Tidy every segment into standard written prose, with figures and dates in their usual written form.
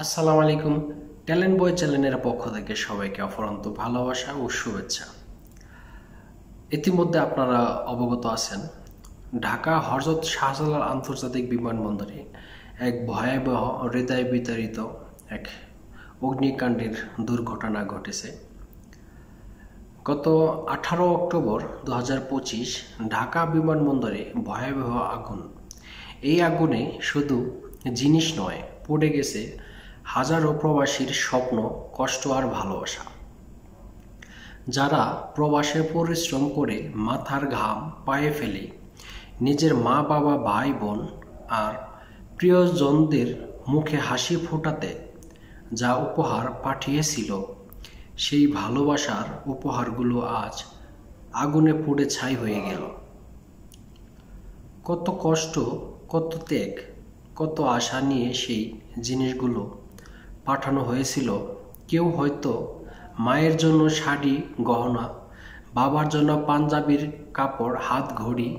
আসসালামু আলাইকুম। ট্যালেন্ট বয় চ্যানেলের পক্ষ থেকে সবাইকে অফুরন্ত ভালোবাসা ও শুভেচ্ছা। ইতিমধ্যে আপনারা অবগত আছেন, ঢাকা হযরত শাহজালাল আন্তর্জাতিক বিমানবন্দরে এক ভয়াবহ হৃদয় বিতাড়িত এক অগ্নিকাণ্ডের দুর্ঘটনা ঘটেছে। গত 18 অক্টোবর 2025 ঢাকা বিমানবন্দরে ভয়াবহ আগুন। এই আগুনে শুধু জিনিস নয়, পড়ে গেছে হাজারো প্রবাসীর স্বপ্ন, কষ্ট আর ভালোবাসা। যারা প্রবাসে পরিশ্রম করে মাথার ঘাম পায়ে ফেলে নিজের মা বাবা, ভাই বোন আর প্রিয়জনদের মুখে হাসি ফোটাতে যা উপহার পাঠিয়েছিল, সেই ভালোবাসার উপহারগুলো আজ আগুনে পুড়ে ছাই হয়ে গেল। কত কষ্ট, কত ত্যাগ, কত আশা নিয়ে সেই জিনিসগুলো পাঠানো হয়েছিল। কেউ হয়তো মায়ের জন্য শাড়ি গহনা, বাবার জন্য পাঞ্জাবির কাপড়, হাত ঘড়ি,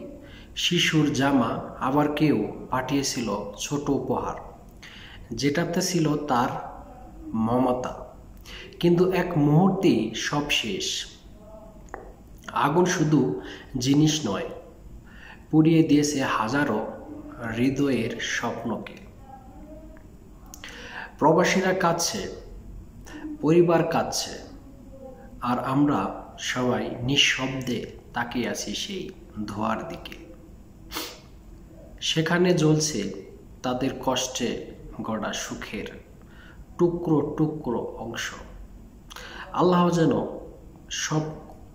শিশুর জামা, আবার কেউ পাঠিয়েছিল ছোট উপহার যেটাতে ছিল তার মমতা। কিন্তু এক মুহূর্তেই সব শেষ। আগুন শুধু জিনিস নয়, পুড়িয়ে দিয়েছে হাজারো হৃদয়ের স্বপ্নকে। প্রবাসীরা কাঁদছে, পরিবার কাঁদছে, আর আমরা সবাই নিঃশব্দে তাকিয়ে আছি সেই ধোঁয়ার দিকে। সেখানে জ্বলছে তাদের কষ্টে গড়া সুখের টুকরো টুকরো অংশ। আল্লাহ যেন সব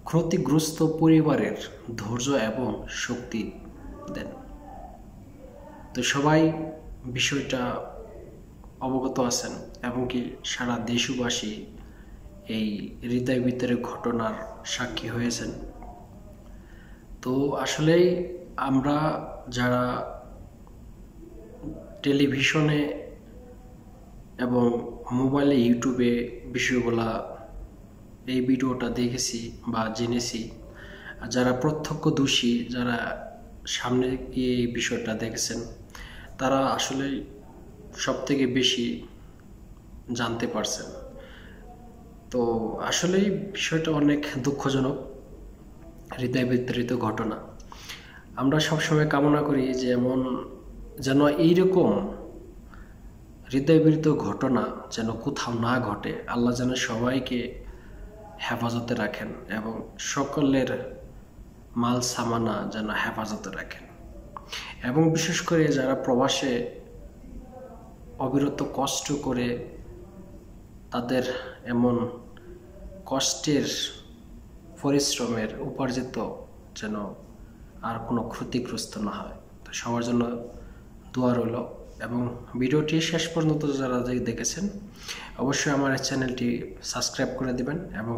ক্ষতিগ্রস্ত পরিবারের ধৈর্য এবং শক্তি দেন। তো সবাই বিষয়টা অবগত আছেন এবং কি সারা দেশবাসী এই হৃদয় ভিতরে ঘটনার সাক্ষী হয়েছেন। তো আসলেই আমরা যারা টেলিভিশনে এবং মোবাইলে, ইউটিউবে বিষয়গুলা, এই ভিডিওটা দেখেছি বা জেনেছি, যারা প্রত্যক্ষদর্শী, যারা সামনে গিয়ে এই বিষয়টা দেখেছেন, তারা আসলে সব থেকে বেশি জানতে পারছেন। তো আসলেই বিষয়টা অনেক দুঃখজনক, হৃদয় বিতাড়িত ঘটনা। আমরা সবসময় কামনা করি যেন এইরকম হৃদয় বিতাড়িত ঘটনা যেন কোথাও না ঘটে। আল্লাহ যেন সবাইকে হেফাজতে রাখেন এবং সকলের মাল সামানা যেন হেফাজতে রাখেন। এবং বিশেষ করে যারা প্রবাসে অবিরত কষ্ট করে তাদের এমন কষ্টের পরিশ্রমের উপার্জিত যেন আর কোনো ক্ষতিগ্রস্ত না হয়। তো সবার জন্য দোয়া রইল। এবং ভিডিওটি শেষ পর্যন্ত যারা দেখেছেন, অবশ্যই আমার চ্যানেলটি সাবস্ক্রাইব করে দিবেন এবং